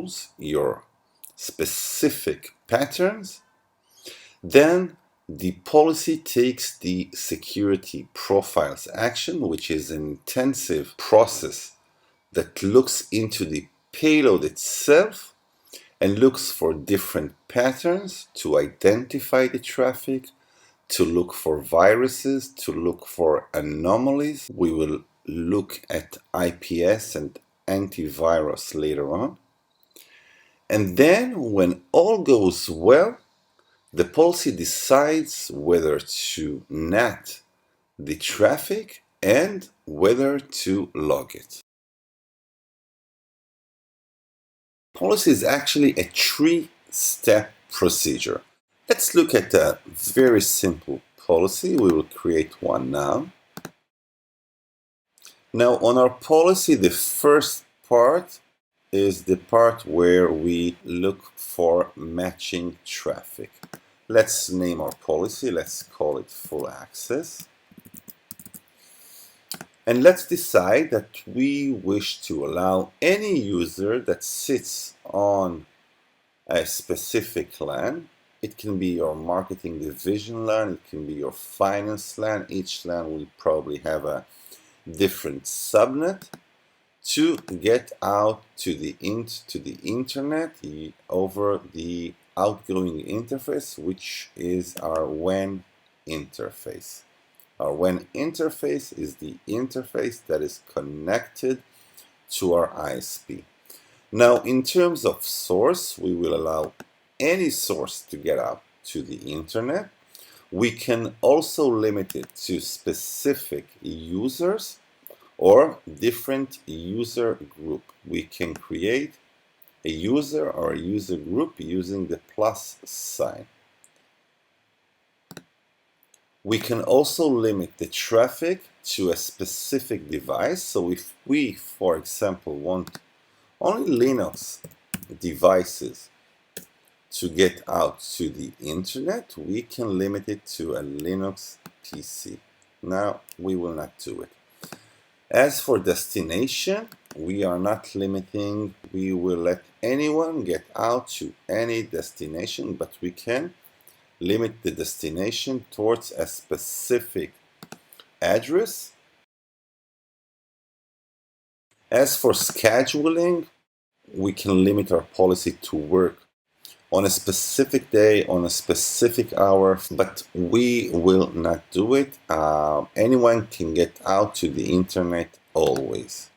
rules, your specific patterns, then the policy takes the security profiles action, which is an intensive process that looks into the payload itself and looks for different patterns to identify the traffic, to look for viruses, to look for anomalies. We will look at IPS and antivirus later on. And then when all goes well, the policy decides whether to NAT the traffic and whether to log it. Policy is actually a three-step procedure. Let's look at a very simple policy. We will create one now. Now on our policy, the first part is the part where we look for matching traffic. Let's name our policy. Let's call it full access. And let's decide that we wish to allow any user that sits on a specific LAN. It can be your marketing division LAN, it can be your finance LAN. Each LAN will probably have a different subnet to get out to the internet over the outgoing interface, which is our WAN interface. Our WAN interface is the interface that is connected to our ISP. Now, in terms of source, we will allow any source to get out to the internet. We can also limit it to specific users or different user group. We can create a user or a user group using the plus sign. We can also limit the traffic to a specific device. So if we, for example, want only Linux devices to get out to the internet, we can limit it to a Linux PC. Now, we will not do it. As for destination, we are not limiting. We will let anyone get out to any destination, but we can limit the destination towards a specific address. As for scheduling, we can limit our policy to work on a specific day, on a specific hour, but we will not do it. Anyone can get out to the internet always.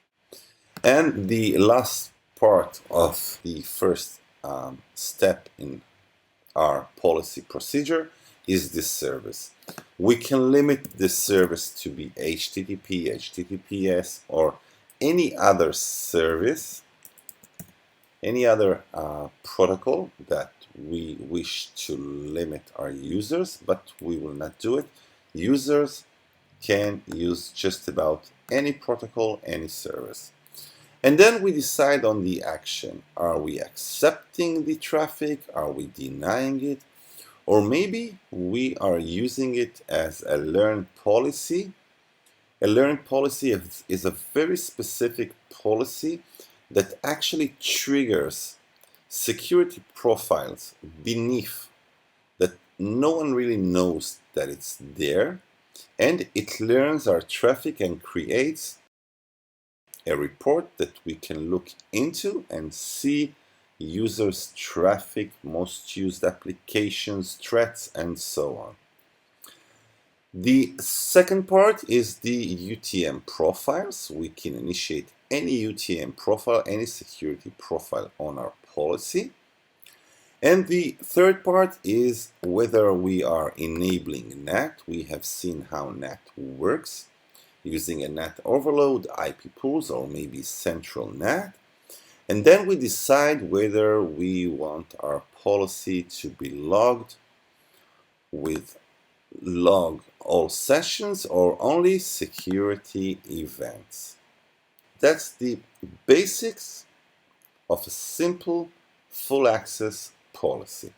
And the last part of the first step in our policy procedure is this service. We can limit this service to be HTTP, HTTPS, or any other service, any other protocol that we wish to limit our users, but we will not do it. Users can use just about any protocol, any service. And then we decide on the action. Are we accepting the traffic? Are we denying it? Or maybe we are using it as a learn policy. A learn policy is a very specific policy that actually triggers security profiles beneath that no one really knows that it's there, and it learns our traffic and creates a report that we can look into and see users' traffic, most used applications, threats, and so on. The second part is the UTM profiles. We can initiate any UTM profile, any security profile on our policy. And the third part is whether we are enabling NAT. We have seen how NAT works using a NAT overload, IP pools, or maybe central NAT. And then we decide whether we want our policy to be logged with log all sessions or only security events. That's the basics of a simple full access policy.